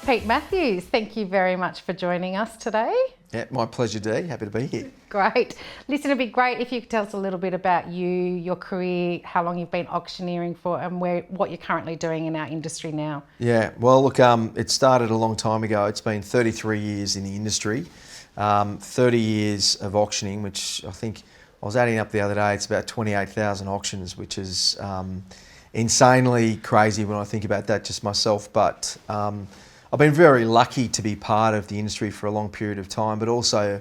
Pete Matthews, thank you very much for joining us today. Yeah, my pleasure, Dee. Happy to be here. Great. Listen, it'd be great if you could tell us a little bit about you, your career, how long you've been auctioneering for, and what you're currently doing in our industry now. Yeah, well, look, it started a long time ago. It's been 33 years in the industry, 30 years of auctioning, which I think I was adding up the other day. It's about 28,000 auctions, which is insanely crazy when I think about that just myself. But I've been very lucky to be part of the industry for a long period of time, but also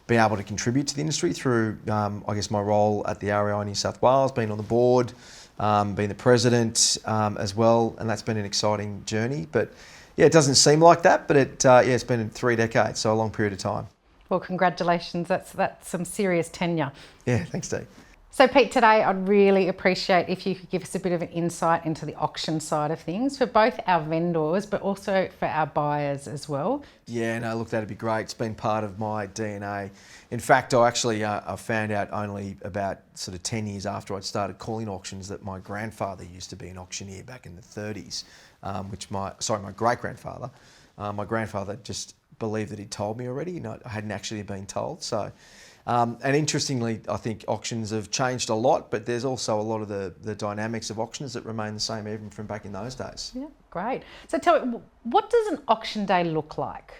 being able to contribute to the industry through, I guess, my role at the REI New South Wales, being on the board, being the president as well, and that's been an exciting journey. But yeah, it doesn't seem like that, but it's been 3 decades, so a long period of time. Well, congratulations. That's some serious tenure. Yeah, thanks, Dee. So Pete, today I'd really appreciate if you could give us a bit of an insight into the auction side of things for both our vendors, but also for our buyers as well. Yeah, no, look, that'd be great. It's been part of my DNA. In fact, I actually I found out only about sort of 10 years after I'd started calling auctions that my grandfather used to be an auctioneer back in the 30s, my great-grandfather. My grandfather just believed that he'd told me already, I hadn't actually been told. So. And interestingly, I think auctions have changed a lot, but there's also a lot of the dynamics of auctions that remain the same even from back in those days. Yeah, great. So tell me, what does an auction day look like?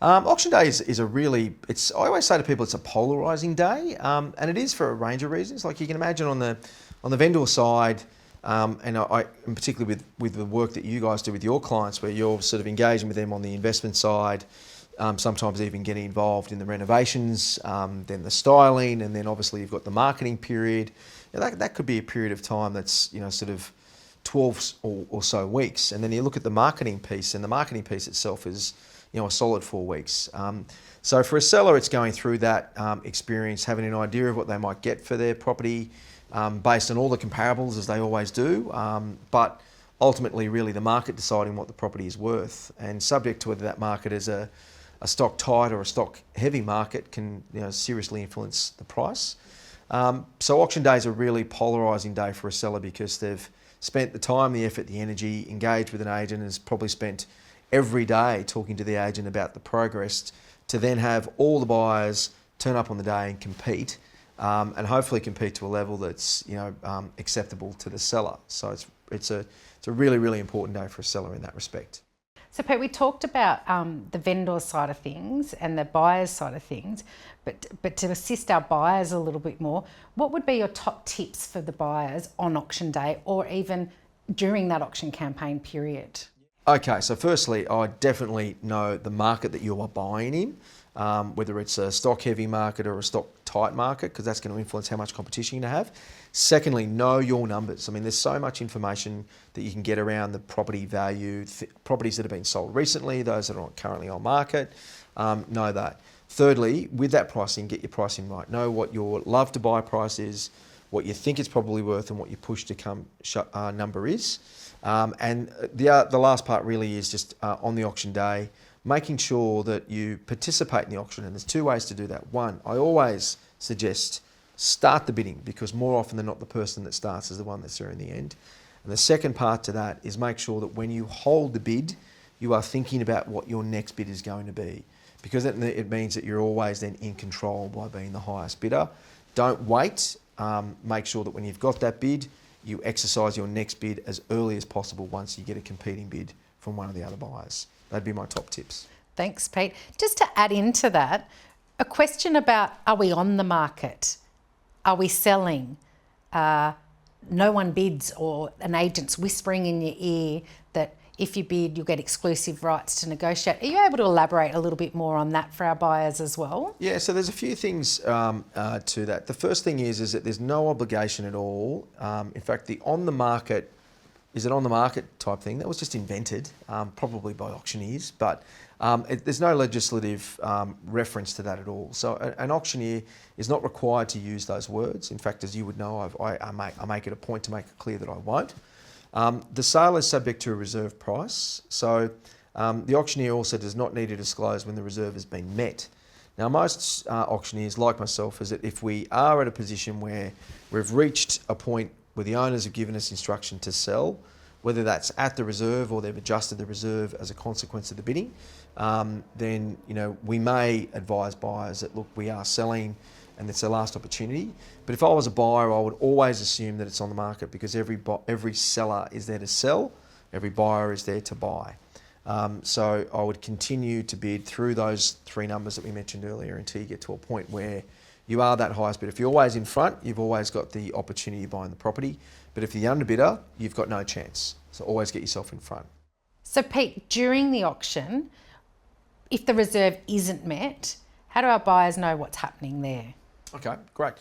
Auction day is a really, I always say to people it's a polarising day, and it is for a range of reasons. Like you can imagine on the vendor side, and particularly with the work that you guys do with your clients, where you're sort of engaging with them on the investment side, sometimes even getting involved in the renovations, then the styling, and then obviously you've got the marketing period. That could be a period of time that's sort of 12 or so weeks, and then you look at the marketing piece, and the marketing piece itself is a solid 4 weeks. So for a seller, it's going through that experience, having an idea of what they might get for their property, based on all the comparables as they always do, but ultimately really the market deciding what the property is worth, and subject to whether that market is a stock tight or a stock heavy market can seriously influence the price. So auction day is a really polarising day for a seller because they've spent the time, the effort, the energy, engaged with an agent, and has probably spent every day talking to the agent about the progress, to then have all the buyers turn up on the day and compete, and hopefully compete to a level that's acceptable to the seller. So it's a really, really important day for a seller in that respect. So Pete, we talked about the vendor side of things and the buyer's side of things, but to assist our buyers a little bit more, what would be your top tips for the buyers on auction day or even during that auction campaign period? Okay, so firstly, I definitely know the market that you are buying in, whether it's a stock heavy market or a stock tight market, because that's going to influence how much competition you have. Secondly, know your numbers. I mean, there's so much information that you can get around the property value, properties that have been sold recently, those that are currently on market, know that. Thirdly, with that pricing, get your pricing right. Know what your love to buy price is, what you think it's probably worth, and what your push to come number is. And the last part really is just on the auction day, making sure that you participate in the auction. And there's 2 ways to do that. One, I always suggest start the bidding, because more often than not the person that starts is the one that's there in the end. And the second part to that is make sure that when you hold the bid, you are thinking about what your next bid is going to be, because it means that you're always then in control by being the highest bidder. Don't wait. Make sure that when you've got that bid, you exercise your next bid as early as possible once you get a competing bid from one of the other buyers. That'd be my top tips. Thanks, Pete. Just to add into that, a question about, are we on the market? Are we selling? No one bids, or an agent's whispering in your ear that if you bid, you'll get exclusive rights to negotiate. Are you able to elaborate a little bit more on that for our buyers as well? Yeah, so there's a few things to that. The first thing is that there's no obligation at all. In fact, the on the market is an on the market type thing that was just invented, probably by auctioneers, but there's no legislative reference to that at all. So an auctioneer is not required to use those words. In fact, as you would know, I make it a point to make it clear that I won't. The sale is subject to a reserve price. So the auctioneer also does not need to disclose when the reserve has been met. Now, most auctioneers, like myself, is that if we are at a position where we've reached a point where the owners have given us instruction to sell, whether that's at the reserve or they've adjusted the reserve as a consequence of the bidding, then we may advise buyers that, look, we are selling and it's their last opportunity. But if I was a buyer, I would always assume that it's on the market, because every seller is there to sell, every buyer is there to buy. So I would continue to bid through those three numbers that we mentioned earlier until you get to a point where you are that highest bidder. If you're always in front, you've always got the opportunity of buying the property. But if you're the underbidder, you've got no chance. So always get yourself in front. So Pete, during the auction, if the reserve isn't met, how do our buyers know what's happening there? Okay, great.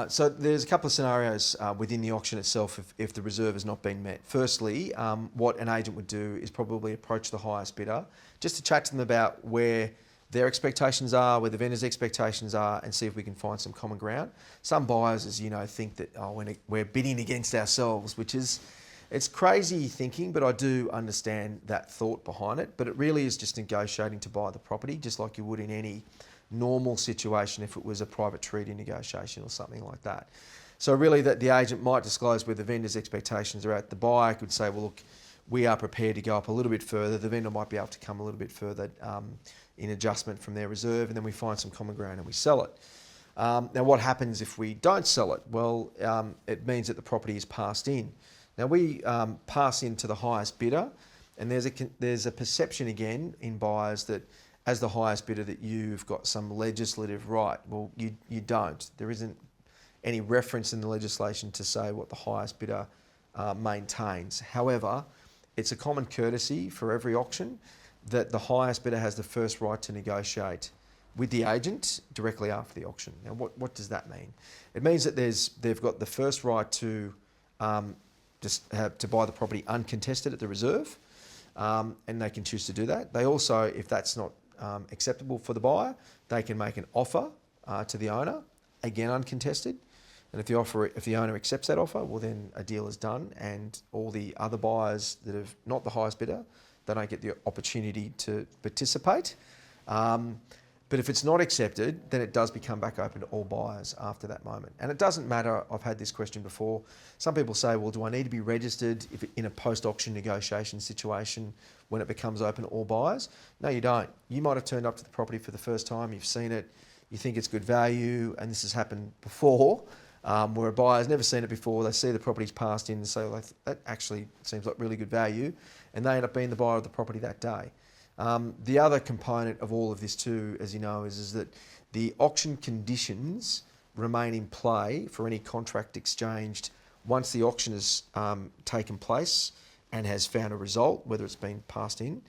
So there's a couple of scenarios within the auction itself if the reserve has not been met. Firstly, what an agent would do is probably approach the highest bidder just to chat to them about where their expectations are, where the vendor's expectations are, and see if we can find some common ground. Some buyers, as you know, think that we're bidding against ourselves, which is, it's crazy thinking, but I do understand that thought behind it. But it really is just negotiating to buy the property, just like you would in any normal situation if it was a private treaty negotiation or something like that. So really that the agent might disclose where the vendor's expectations are at. The buyer could say, well, look, we are prepared to go up a little bit further. The vendor might be able to come a little bit further in adjustment from their reserve, and then we find some common ground and we sell it. Now what happens if we don't sell it? Well, it means that the property is passed in. Now we pass in to the highest bidder, and there's a perception again in buyers that as the highest bidder that you've got some legislative right. Well, you don't. There isn't any reference in the legislation to say what the highest bidder maintains. However, it's a common courtesy for every auction that the highest bidder has the first right to negotiate with the agent directly after the auction. Now, what does that mean? It means that they've got the first right to to buy the property uncontested at the reserve, and they can choose to do that. They also, if that's not acceptable for the buyer, they can make an offer to the owner, again uncontested. And if the owner accepts that offer, well then a deal is done, and all the other buyers that have not the highest bidder, they don't get the opportunity to participate. But if it's not accepted, then it does become back open to all buyers after that moment. And it doesn't matter, I've had this question before. Some people say, well, do I need to be registered in a post-auction negotiation situation when it becomes open to all buyers? No, you don't. You might have turned up to the property for the first time, you've seen it, you think it's good value, and this has happened before, where a buyer's never seen it before, they see the property's passed in and say, well, that actually seems like really good value, and they end up being the buyer of the property that day. The other component of all of this too, as you know, is that the auction conditions remain in play for any contract exchanged once the auction has taken place and has found a result, whether it's been passed in,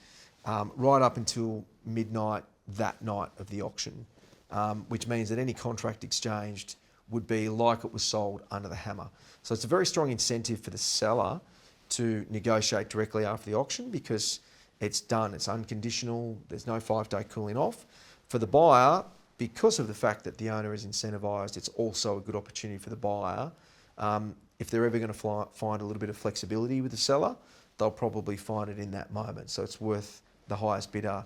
right up until midnight that night of the auction, which means that any contract exchanged would be like it was sold under the hammer. So it's a very strong incentive for the seller to negotiate directly after the auction, because it's done, it's unconditional, there's no 5-day cooling off. For the buyer, because of the fact that the owner is incentivised, it's also a good opportunity for the buyer. If they're ever going to find a little bit of flexibility with the seller, they'll probably find it in that moment. So it's worth the highest bidder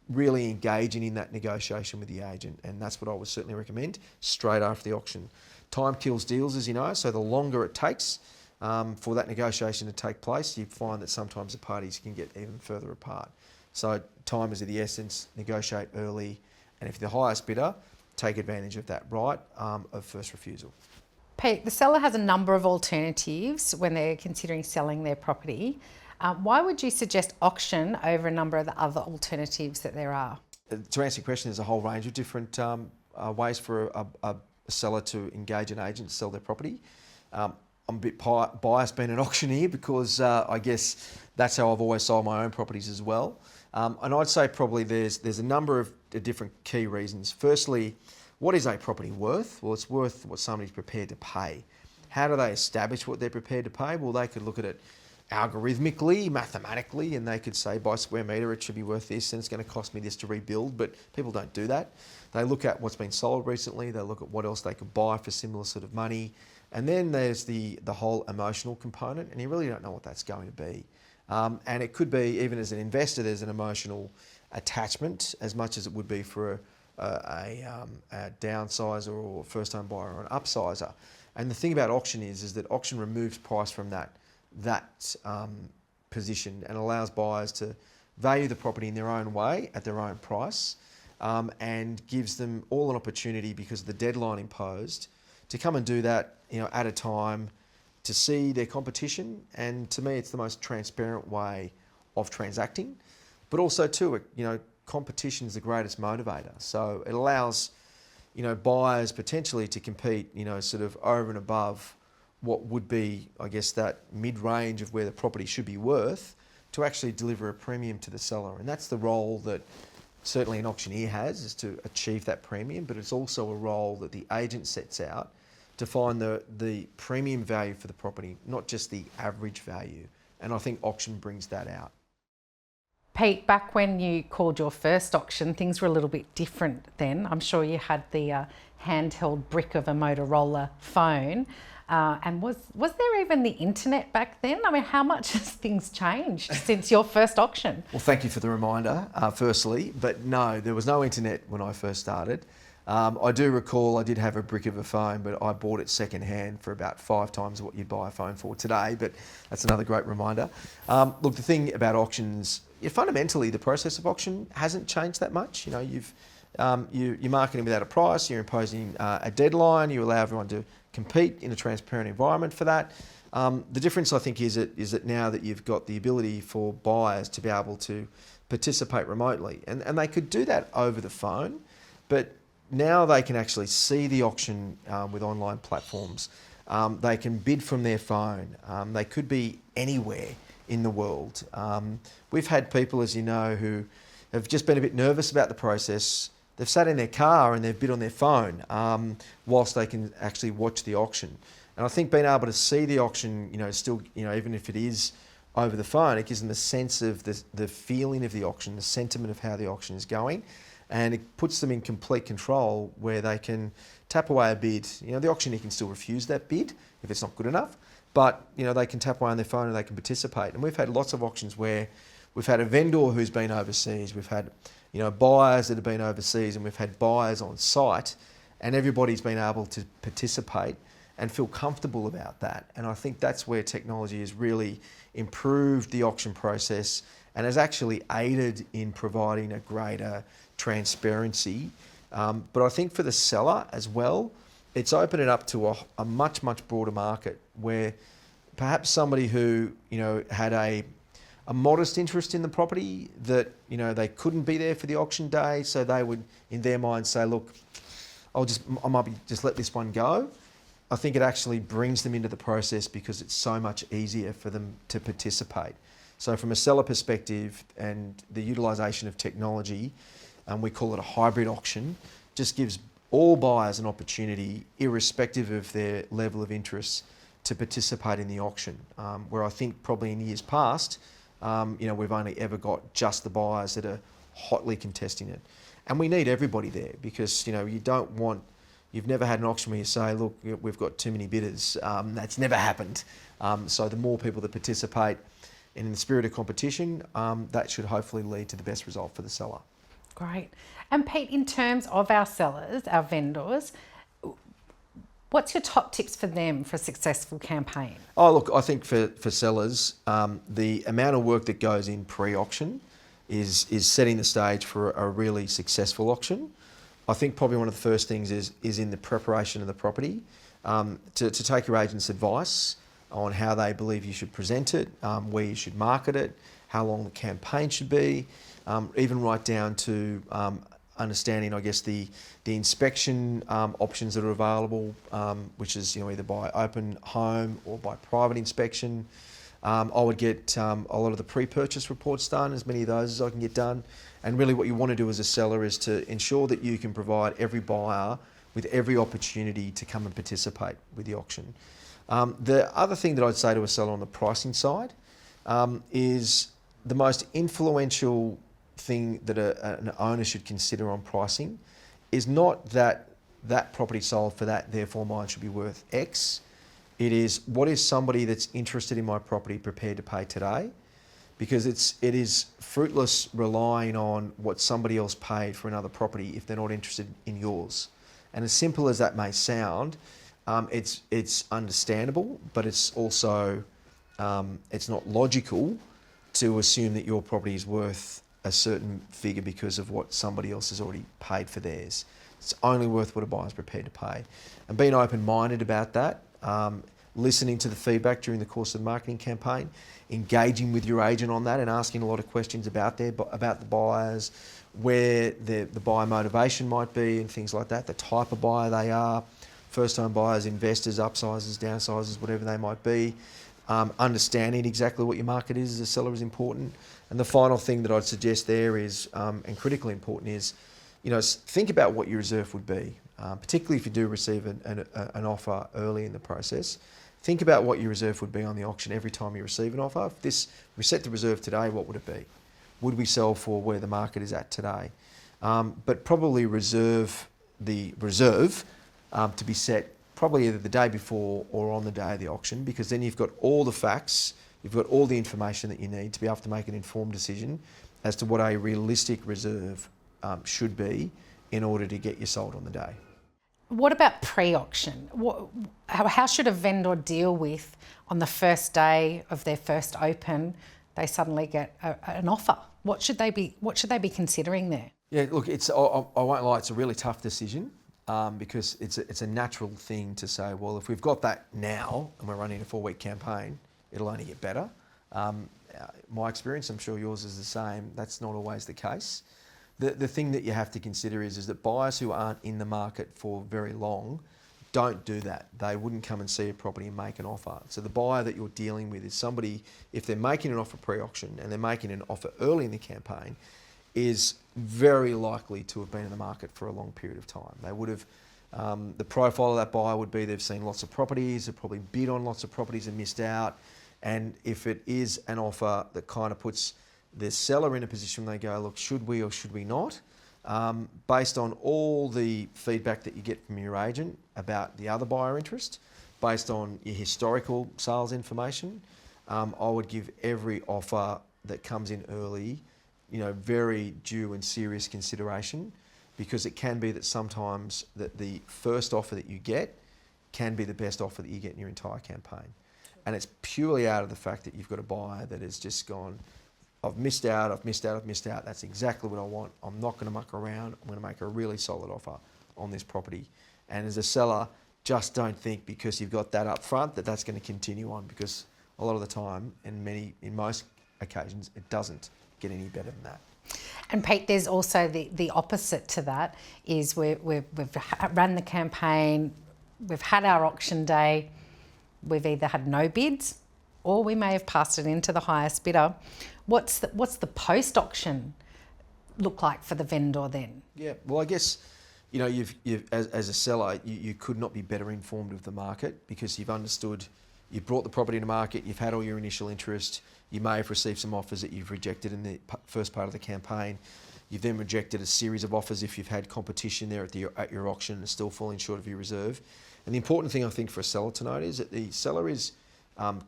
really engaging in that negotiation with the agent, and that's what I would certainly recommend straight after the auction. Time kills deals, as you know, so the longer it takes for that negotiation to take place, you find that sometimes the parties can get even further apart. So time is of the essence, negotiate early, and if you're the highest bidder, take advantage of that right of first refusal. Pete, the seller has a number of alternatives when they're considering selling their property. Why would you suggest auction over a number of the other alternatives that there are? To answer your question, there's a whole range of different ways for a seller to engage an agent to sell their property. I'm a bit biased being an auctioneer because I guess that's how I've always sold my own properties as well. And I'd say probably there's a number of different key reasons. Firstly, what is a property worth? Well, it's worth what somebody's prepared to pay. How do they establish what they're prepared to pay? Well, they could look at it algorithmically, mathematically, and they could say by square metre it should be worth this and it's going to cost me this to rebuild, but people don't do that. They look at what's been sold recently, they look at what else they could buy for similar sort of money, and then there's the whole emotional component, and you really don't know what that's going to be. And it could be, even as an investor, there's an emotional attachment as much as it would be for a downsizer or a first home buyer or an upsizer. And the thing about auction is that auction removes price from that that position and allows buyers to value the property in their own way at their own price, and gives them all an opportunity, because of the deadline imposed, to come and do that, at a time, to see their competition. And to me, it's the most transparent way of transacting. But also too, competition is the greatest motivator. So it allows, buyers potentially to compete, sort of over and above what would be, I guess, that mid-range of where the property should be worth, to actually deliver a premium to the seller. And that's the role that certainly an auctioneer has, is to achieve that premium, but it's also a role that the agent sets out to find the premium value for the property, not just the average value. And I think auction brings that out. Pete, back when you called your first auction, things were a little bit different then. I'm sure you had the handheld brick of a Motorola phone. And was there even the internet back then? I mean, how much has things changed since your first auction? Well, thank you for the reminder, firstly. But no, there was no internet when I first started. I do recall I did have a brick of a phone, but I bought it second-hand for about 5 times what you'd buy a phone for today. But that's another great reminder. Look, the thing about auctions, fundamentally, the process of auction hasn't changed that much. You're marketing without a price, you're imposing a deadline, you allow everyone to compete in a transparent environment for that. The difference, I think, is that now that you've got the ability for buyers to be able to participate remotely, and they could do that over the phone, but now they can actually see the auction with online platforms. They can bid from their phone. They could be anywhere in the world. We've had people, as you know, who have just been a bit nervous about the process. They've sat in their car and they've bid on their phone whilst they can actually watch the auction. And I think being able to see the auction, still, even if it is over the phone, it gives them a sense of the feeling of the auction, the sentiment of how the auction is going. And it puts them in complete control, where they can tap away a bid. The auctioneer can still refuse that bid if it's not good enough, but they can tap away on their phone and they can participate. And we've had lots of auctions where we've had a vendor who's been overseas, we've had buyers that have been overseas, and we've had buyers on site, and everybody's been able to participate and feel comfortable about that. And I think that's where technology has really improved the auction process and has actually aided in providing a greater transparency. But I think for the seller as well, it's opened it up to a much, much broader market, where perhaps somebody who, had a modest interest in the property, that, they couldn't be there for the auction day, so they would, in their mind, say, look, I might just let this one go. I think it actually brings them into the process because it's so much easier for them to participate. So from a seller perspective, and the utilisation of technology, we call it a hybrid auction, just gives all buyers an opportunity, irrespective of their level of interest, to participate in the auction. Where I think probably in years past, we've only ever got just the buyers that are hotly contesting it. And we need everybody there, because you've never had an auction where you say, look, we've got too many bidders. That's never happened. So the more people that participate, and in the spirit of competition, that should hopefully lead to the best result for the seller. Great. And Pete, in terms of our sellers, our vendors, what's your top tips for them for a successful campaign? Oh, look, I think for sellers, the amount of work that goes in pre-auction is setting the stage for a really successful auction. I think probably one of the first things is in the preparation of the property, to take your agent's advice on how they believe you should present it, where you should market it, how long the campaign should be, even right down to understanding, I guess, the inspection options that are available, which is either by open home or by private inspection. I would get a lot of the pre-purchase reports done, as many of those as I can get done. And really what you want to do as a seller is to ensure that you can provide every buyer with every opportunity to come and participate with the auction. The other thing that I'd say to a seller on the pricing side is the most influential thing that an owner should consider on pricing is not that property sold for that, therefore mine should be worth X. It is, what is somebody that's interested in my property prepared to pay today? Because it is fruitless relying on what somebody else paid for another property if they're not interested in yours. And as simple as that may sound, it's understandable, but it's also it's not logical to assume that your property is worth a certain figure because of what somebody else has already paid for theirs. It's only worth what a buyer's prepared to pay. And being open-minded about that, listening to the feedback during the course of the marketing campaign, engaging with your agent on that and asking a lot of questions about the buyers, where the buyer motivation might be and things like that, the type of buyer they are, first-time buyers, investors, upsizers, downsizers, whatever they might be. Understanding exactly what your market is as a seller is important. And the final thing that I'd suggest there is, and critically important, is, think about what your reserve would be, particularly if you do receive an offer early in the process. Think about what your reserve would be on the auction every time you receive an offer. If we set the reserve today, what would it be? Would we sell for where the market is at today? But probably reserve the reserve to be set probably either the day before or on the day of the auction, because then you've got all the facts, you've got all the information that you need to be able to make an informed decision as to what a realistic reserve should be in order to get you sold on the day. What about pre-auction? How should a vendor deal with on the first day of their first open, they suddenly get an offer? What should they be considering there? Yeah, look, I won't lie, it's a really tough decision because it's a natural thing to say, well, if we've got that now and we're running a 4-week campaign, it'll only get better. My experience, I'm sure yours is the same, that's not always the case. The thing that you have to consider is that buyers who aren't in the market for very long don't do that. They wouldn't come and see a property and make an offer. So the buyer that you're dealing with is somebody, if they're making an offer pre-auction and they're making an offer early in the campaign, is very likely to have been in the market for a long period of time. They would have, the profile of that buyer would be they've seen lots of properties, they've probably bid on lots of properties and missed out. And if it is an offer that kind of puts the seller in a position where they go, look, should we or should we not? Based on all the feedback that you get from your agent about the other buyer interest, based on your historical sales information, I would give every offer that comes in early, very due and serious consideration, because it can be that sometimes that the first offer that you get can be the best offer that you get in your entire campaign. And it's purely out of the fact that you've got a buyer that has just gone, I've missed out. That's exactly what I want. I'm not going to muck around. I'm going to make a really solid offer on this property. And as a seller, just don't think because you've got that up front that that's going to continue on, because a lot of the time, in most occasions, it doesn't get any better than that. And Pete, there's also the opposite to that, is we've run the campaign, we've had our auction day, we've either had no bids or we may have passed it into the highest bidder. What's the post-auction look like for the vendor then? Yeah, well, I guess, you've as a seller, you could not be better informed of the market, because you've understood, you've brought the property to market, you've had all your initial interest, you may have received some offers that you've rejected in the first part of the campaign. You've then rejected a series of offers if you've had competition there at your auction and still falling short of your reserve. And the important thing, I think, for a seller to note is that the seller is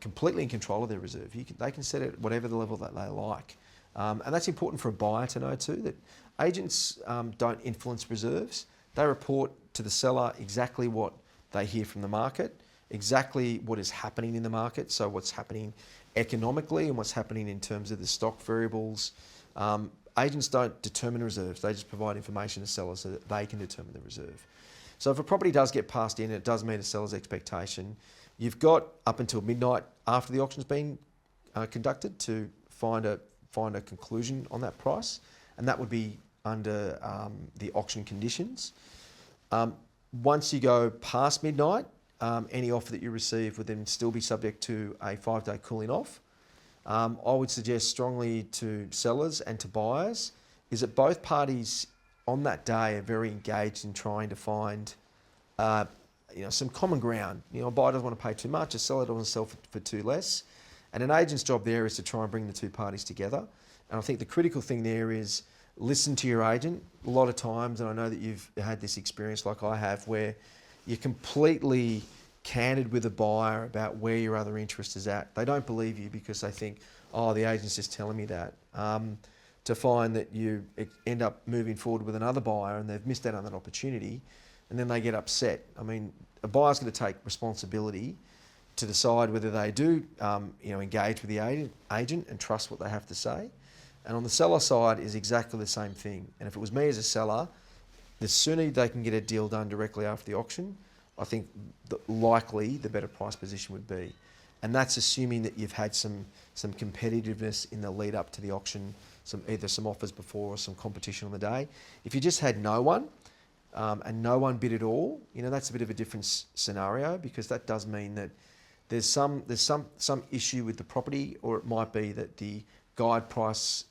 completely in control of their reserve. They can set it at whatever the level that they like. And that's important for a buyer to know too, that agents don't influence reserves. They report to the seller exactly what they hear from the market, exactly what is happening in the market, so what's happening economically and what's happening in terms of the stock variables. Agents don't determine reserves, they just provide information to sellers so that they can determine the reserve. So if a property does get passed in, it does meet a seller's expectation, you've got up until midnight after the auction's been conducted to find a conclusion on that price, and that would be under the auction conditions. Once you go past midnight, any offer that you receive would then still be subject to a 5-day cooling off. I would suggest strongly to sellers and to buyers is that both parties on that day are very engaged in trying to find some common ground. A buyer doesn't want to pay too much, a seller doesn't sell for too less. And an agent's job there is to try and bring the two parties together. And I think the critical thing there is listen to your agent. A lot of times, and I know that you've had this experience like I have, where you're completely candid with a buyer about where your other interest is at. They don't believe you because they think, oh, the agent's just telling me that. To find that you end up moving forward with another buyer and they've missed out on that opportunity, and then they get upset. I mean, a buyer's going to take responsibility to decide whether they do, engage with the agent and trust what they have to say. And on the seller side is exactly the same thing. And if it was me as a seller, the sooner they can get a deal done directly after the auction, I think likely the better price position would be. And that's assuming that you've had some competitiveness in the lead up to the auction, either some offers before or some competition on the day. If you just had no one, and no one bid at all, that's a bit of a different scenario, because that does mean that there's some issue with the property, or it might be that the guide price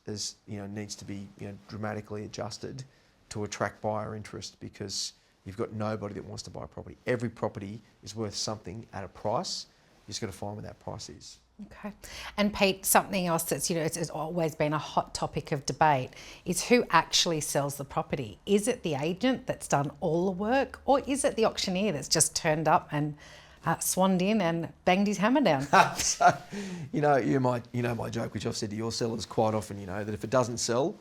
needs to be dramatically adjusted to attract buyer interest, because you've got nobody that wants to buy a property. Every property is worth something at a price. You just got to find what that price is. Okay. And Pete, something else that's, it's always been a hot topic of debate is who actually sells the property. Is it the agent that's done all the work, or is it the auctioneer that's just turned up and swanned in and banged his hammer down? So, my joke, which I've said to your sellers quite often, that if it doesn't sell,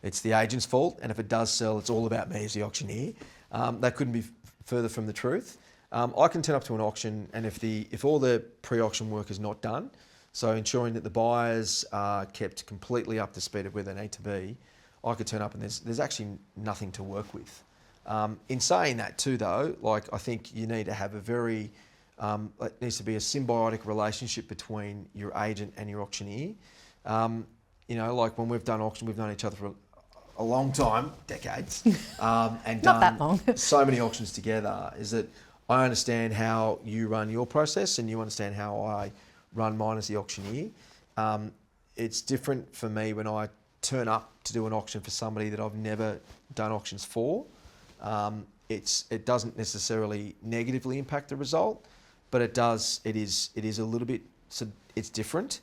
it's the agent's fault, and if it does sell, it's all about me as the auctioneer. That couldn't be further from the truth. I can turn up to an auction, and if all the pre-auction work is not done, so ensuring that the buyers are kept completely up to speed of where they need to be, I could turn up and there's actually nothing to work with. In saying that too, though, I think you need to have it needs to be a symbiotic relationship between your agent and your auctioneer. When we've done auction, we've known each other for a long time, decades, and Not that done long. so many auctions together, is that I understand how you run your process and you understand how I run mine as the auctioneer. It's different for me when I turn up to do an auction for somebody that I've never done auctions for. It doesn't necessarily negatively impact the result, but it is a little bit, so it's different,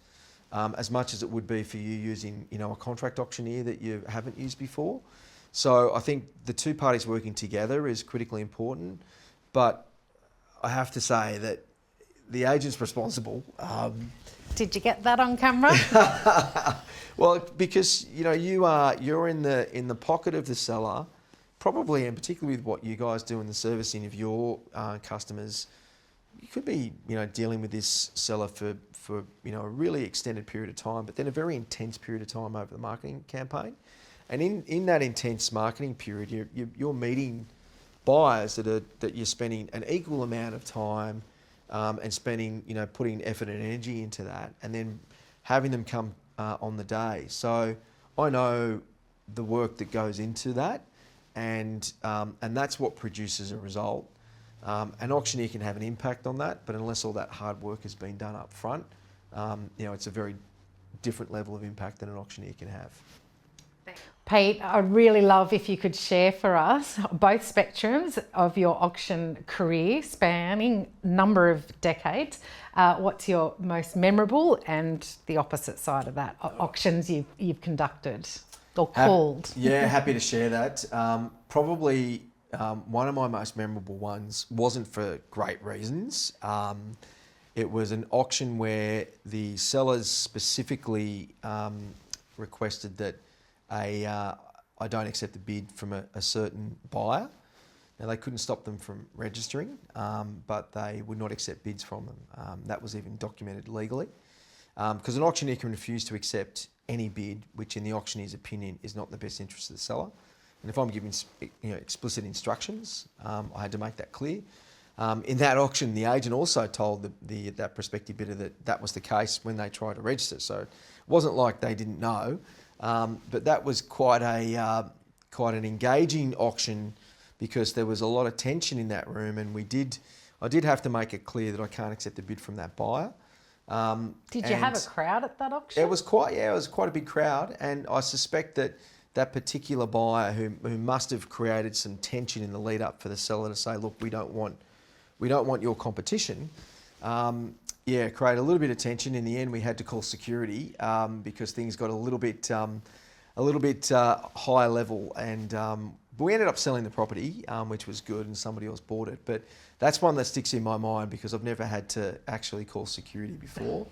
as much as it would be for you using, a contract auctioneer that you haven't used before. So I think the two parties working together is critically important, but I have to say that the agent's responsible. Did you get that on camera? Well, because you're in the pocket of the seller, probably, and particularly with what you guys do in the servicing of your customers. You could be dealing with this seller for a really extended period of time, but then a very intense period of time over the marketing campaign. And in that intense marketing period, you're meeting buyers that you're spending an equal amount of time and spending, putting effort and energy into that, and then having them come on the day. So I know the work that goes into that, and that's what produces a result. An auctioneer can have an impact on that, but unless all that hard work has been done up front, it's a very different level of impact than an auctioneer can have. Pete, I'd really love if you could share for us both spectrums of your auction career spanning a number of decades. What's your most memorable and the opposite side of that, auctions you've conducted or called? Happy to share that. Probably one of my most memorable ones wasn't for great reasons. It was an auction where the sellers specifically requested that I don't accept a bid from a certain buyer. Now, they couldn't stop them from registering, but they would not accept bids from them. That was even documented legally, because an auctioneer can refuse to accept any bid which in the auctioneer's opinion is not in the best interest of the seller. And if I'm giving explicit instructions, I had to make that clear. In that auction, the agent also told that prospective bidder that was the case when they tried to register. So it wasn't like they didn't know. But that was quite an engaging auction, because there was a lot of tension in that room, and I did have to make it clear that I can't accept a bid from that buyer. Did you have a crowd at that auction? It was quite a big crowd, and I suspect that particular buyer who must have created some tension in the lead up for the seller to say, look, we don't want your competition. Create a little bit of tension. In the end, we had to call security because things got a little bit high level, and but we ended up selling the property, which was good, and somebody else bought it. But that's one that sticks in my mind because I've never had to actually call security before.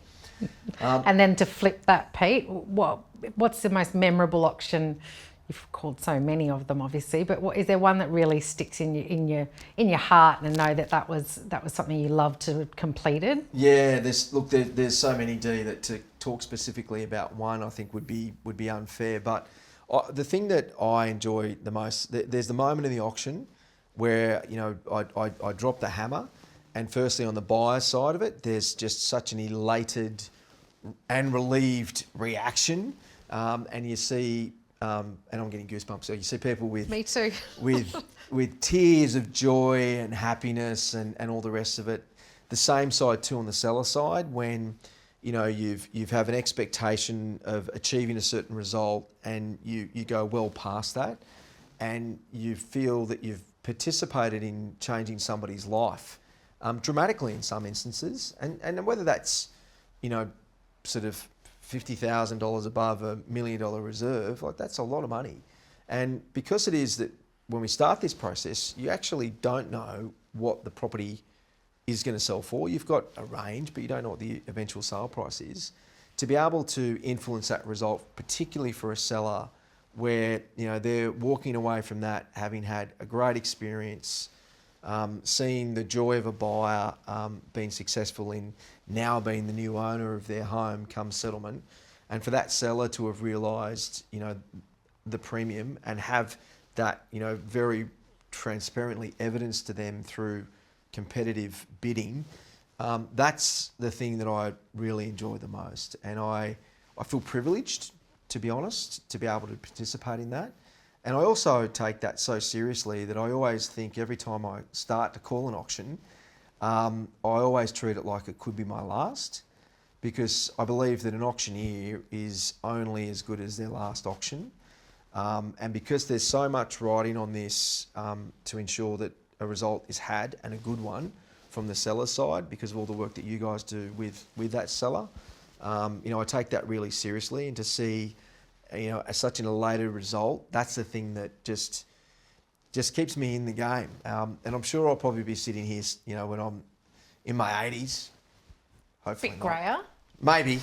And then to flip that, Pete, what's the most memorable auction you've called so many of them, obviously, but is there one that really sticks in your heart, and know that was something you loved to have completed? Yeah, there's so many, Dee, that to talk specifically about one I think would be unfair. But the thing that I enjoy the most, there's the moment in the auction where I drop the hammer, and firstly on the buyer side of it, there's just such an elated and relieved reaction, and you see. And I'm getting goosebumps. So you see people with me too with tears of joy and happiness and all the rest of it. The same side too on the seller side, when you've have an expectation of achieving a certain result, and you go well past that, and you feel that you've participated in changing somebody's life dramatically in some instances, and whether that's sort of $50,000 above $1 million reserve, like that's a lot of money. And because it is that when we start this process, you actually don't know what the property is going to sell for. You've got a range, but you don't know what the eventual sale price is. To be able to influence that result, particularly for a seller where they're walking away from that having had a great experience, seeing the joy of a buyer being successful in now being the new owner of their home come settlement, and for that seller to have realised the premium and have that very transparently evidenced to them through competitive bidding, that's the thing that I really enjoy the most. And I feel privileged, to be honest, to be able to participate in that. And I also take that so seriously that I always think every time I start to call an auction, I always treat it like it could be my last, because I believe that an auctioneer is only as good as their last auction. And because there's so much riding on this to ensure that a result is had, and a good one, from the seller's side, because of all the work that you guys do with that seller, I take that really seriously. And to see such an elated result, that's the thing that just keeps me in the game. And I'm sure I'll probably be sitting here, when I'm in my 80s. Hopefully bit grayer. Maybe.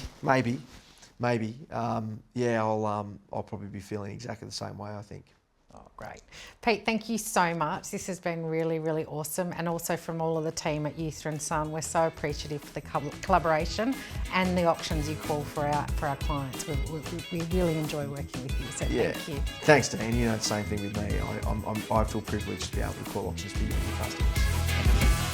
I'll probably be feeling exactly the same way, I think. Oh, great. Pete, thank you so much. This has been really, really awesome. And also from all of the team at Uther US Sun, we're so appreciative for the collaboration and the auctions you call for our clients. We really enjoy working with you, so thank you. Thanks, Dan. The same thing with me. I feel privileged to be able to call auctions for you and your customers.